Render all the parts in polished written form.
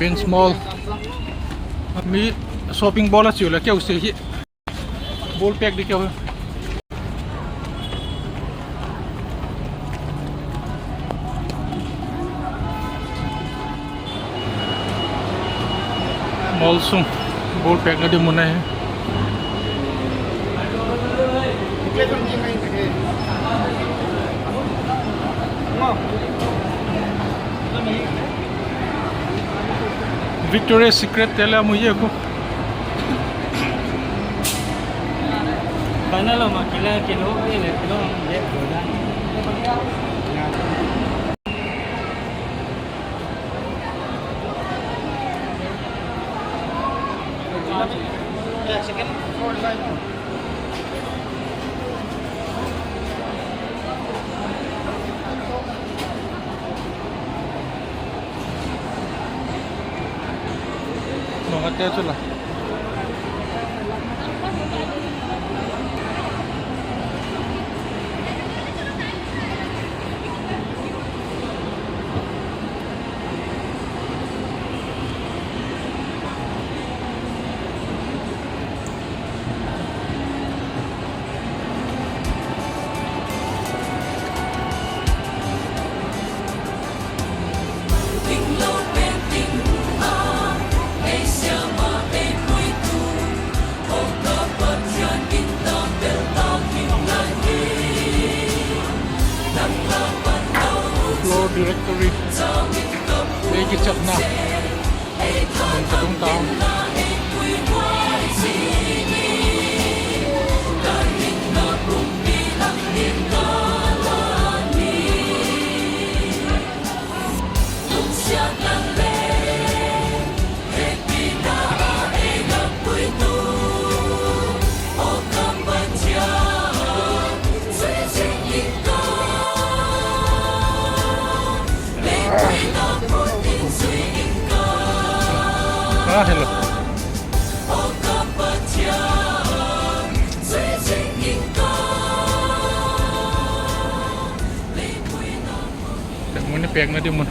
ambience mall mi shopping mall chu la keu se hi ball pack di keu mall sung ball pack na di munai Victoria's Secret tela muye ko Bana lo makila kilo ini kilo je bola. Second floor line. Nongatnya tu lah. Floor directory để cái chậm nào mình sẽ đúng tao hello. Muốn pek na di mun.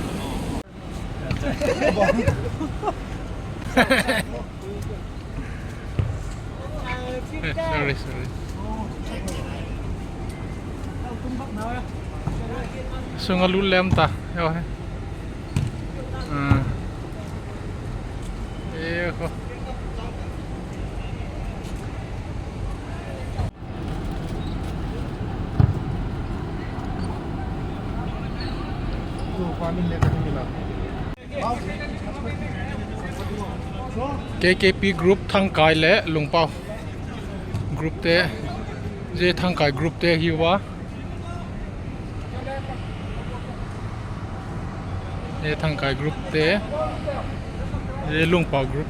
Sorry. Sungalu lem ta. Yo. Ko. KKP group thang kai le lungpao group te je thang kai group te hiwa je thang kai group te je lungpao group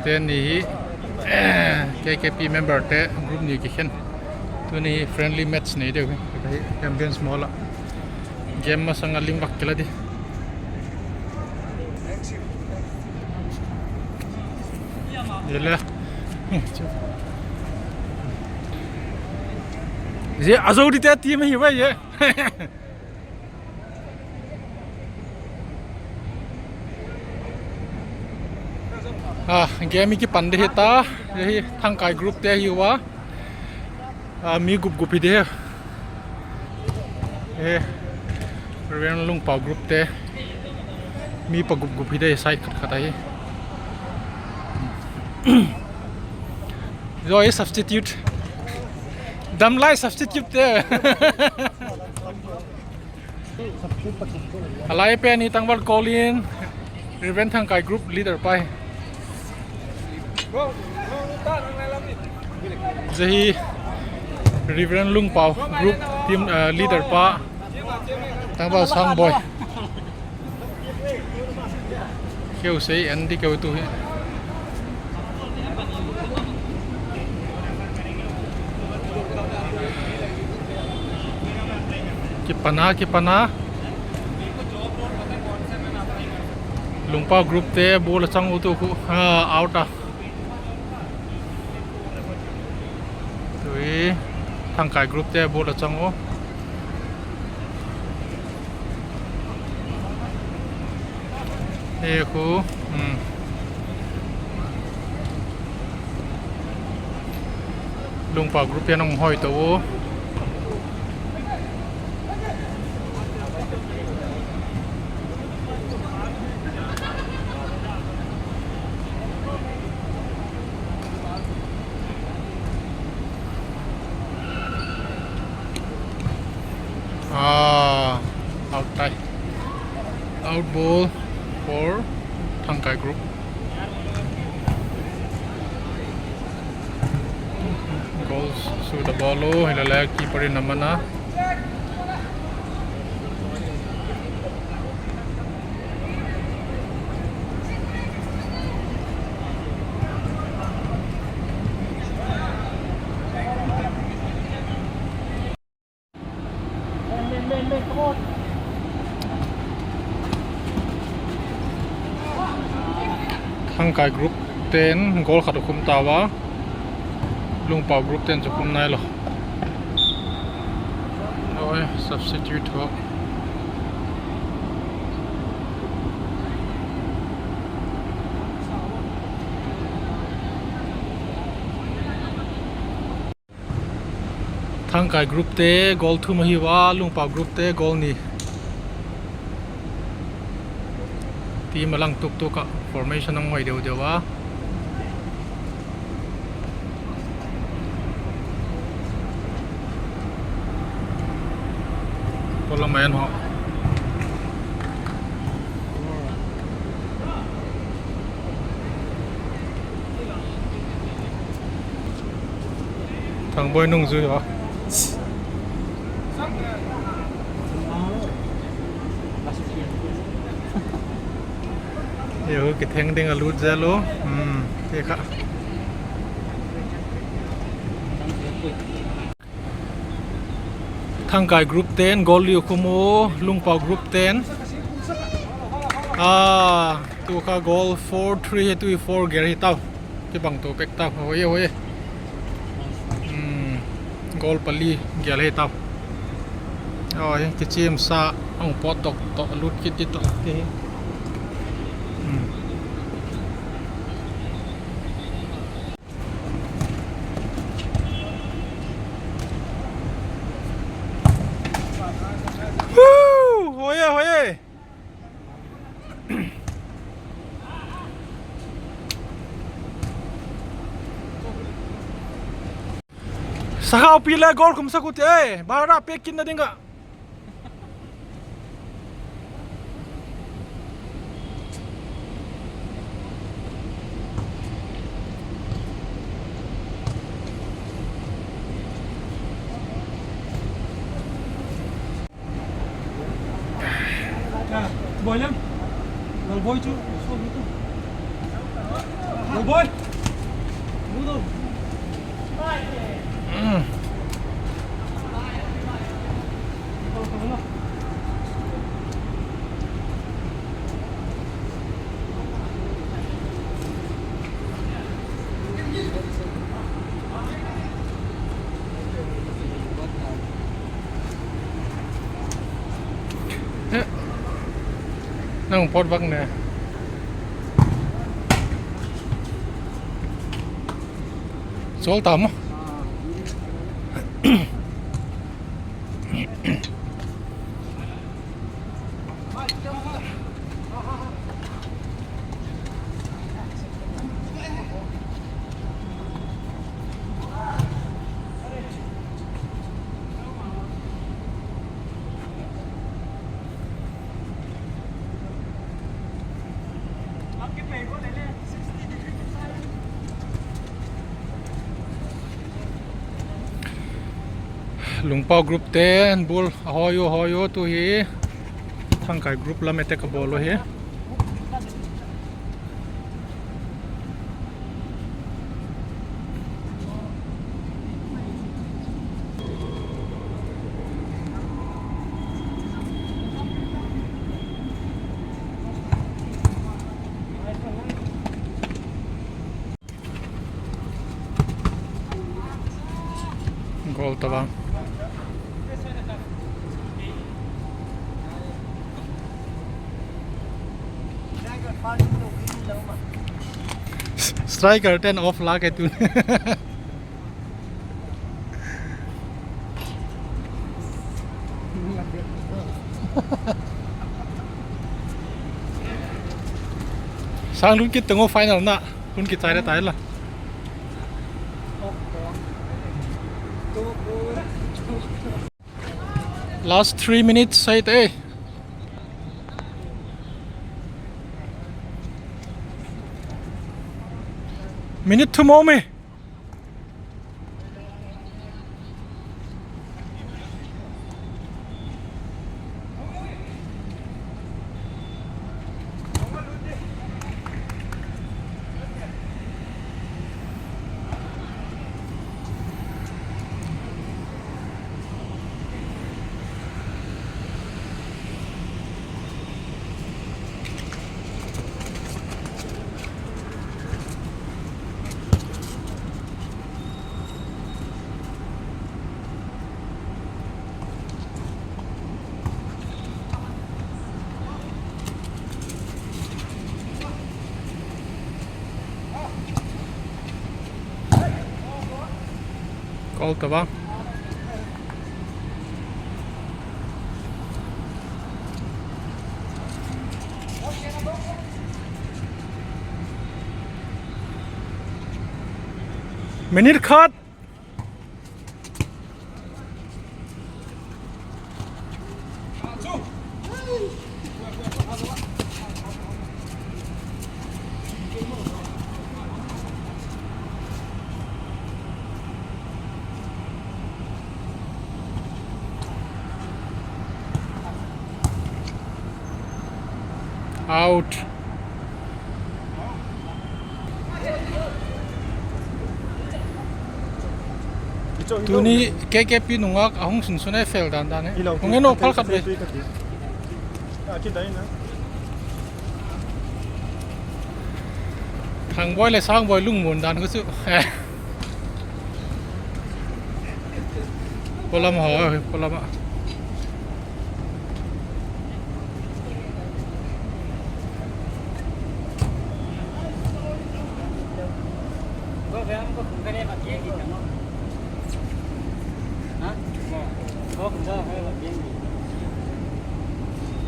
te ni KKP member te group ni ki khen tu ni friendly match nei de ambience mall game ma sanga ling bak kila di yela je azau di te team hi ba ye game ki pande heta yehi thangkai group te hiwa mi gup ide ren lung pau group te mi pa gup ide side khat ai rồi substitute dam lai substitute te alai pe ni tangwal colin reven thangkai group leader pai Zahi Reverend Lung Pao group team leader pa tangba sang boy kêu sei andi kêu tu kipana Lung Pao group te bola sang utu ku out thang kai group te bola chango Ehu. Lungpa group yan ang hoy to. Out tie. Out ball for Thangkai group. Goals sudah balo hilalaya keeper naman na. Thangkai group 10 goal khadu khum tawa. Lungpa group 10 chu khum nai lo. Oi substitute ho. Thangkai group te goal thu mahi wa Lungpa group te goal ni. Ti malang tuk tuk ka formation ang hoy deu dewa. Wala mayan ho. Thằng boy nung zui ho. Yo cái theng ding alut zalo. Thế cả. Thangkai group 10 goal liu kumo Lungpa group 10. Tu ka goal 4-3 tu 4 ger hi tau. Ki bang to pek tau. Hoye hoye. Goal pali gel hi tau. Oi ki chim sa ang pot tok to alut kit ti to. Hoye hoye. Saka pila gol kum sakut bara pekin na dinga. Boy lang. Lang boy chu. So dito. Lang boy. Dito. Nang pot bang nè. Sol tamo. Lungpa group 10 bull hoyo tu hi Thangkai group la mete ka bolo hi gol tawang striker ten off la cái tu sang luôn cái tengok final na luôn cái trái tay là last 3 minutes say thế minute to more me call ta ba minute cut out tu ni KKP nungak ahong sunsunai fail dan dan mungkin opal kat be thằng boy lại sang boy lung muốn dan có sự polam hỏi polam ạ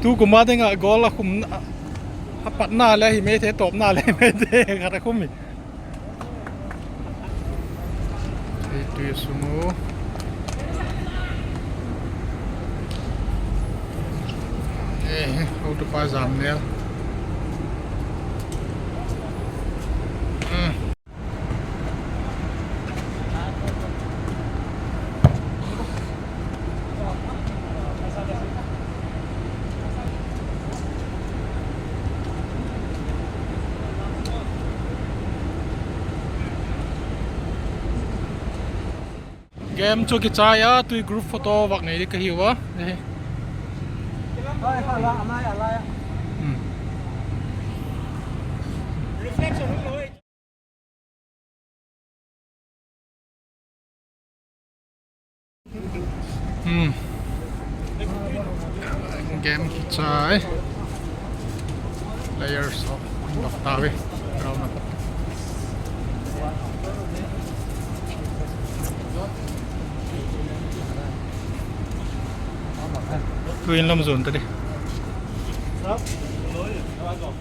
tu kuma denga goal kum hapat na le hi me the top na le me the kata kum itu semua auto pa jam ne game cho cái chai á tui group photo vạc này đi cái hiểu á đây game cái chai layers of đọc tao đi đâu nào Quên lâm dồn tới đi. Xuống ơi là góc